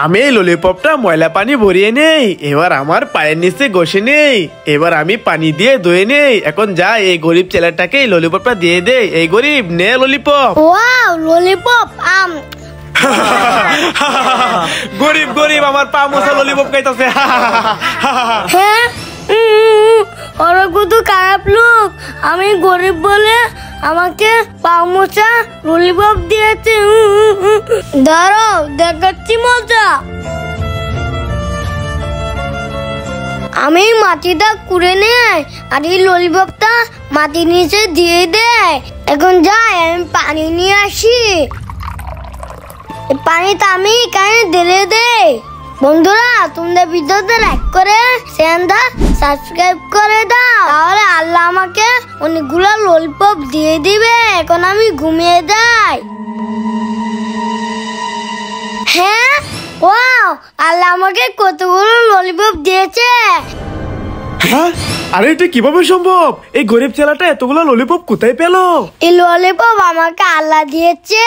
আমি এই ললিপপটা ময়লা পানি ভরিয়ে নেই, এবার আমার পায়ের নিচে ঘষে নেই, এবার আমি পানি দিয়ে ধুয়ে নেই। এখন যা এই গরিব ছেলেটাকে এই ললিপপটা দিয়ে দে। এই গরিব নে ললিপপ। ওয়াও ললিপপ গরিব গরিব আমার পা মোছা ললিপপ খাইতেছে। হ্যাঁ ওরা কত খারাপ লোক, আমি গরিব বলে আমাকে পা মোছা ললিপপ দিয়েছে। দাঁড়াও দেখাচ্ছি মজা। আমি মাটিটা কুড়ে নেই আর এই ললিপপটা মাটির নিচে দিয়ে দেয়। এখন যাই আমি পানি নিয়ে আসি, পানিটা আমি এখানে ঢেলে দেই। বন্ধুরা তোমরা ভিডিওতে লাইক করে চ্যানেলটা সাবস্ক্রাইব করে দাও, তাহলে আল্লাহ আমাকে অনেকগুলো ললিপপ দিয়ে দিবে। এখন আমি ঘুমিয়ে যাই। হ্যাঁ ওয়াও আল্লাহ আমাকে কতগুলো ললিপপ দিয়েছে। হ্যাঁ আরে এটা কিভাবে সম্ভব? এই গরিব ছেলেটা এতগুলো ললিপপ কোথায় পেলো? এই ললিপপ আমাকে আল্লাহ দিয়েছে।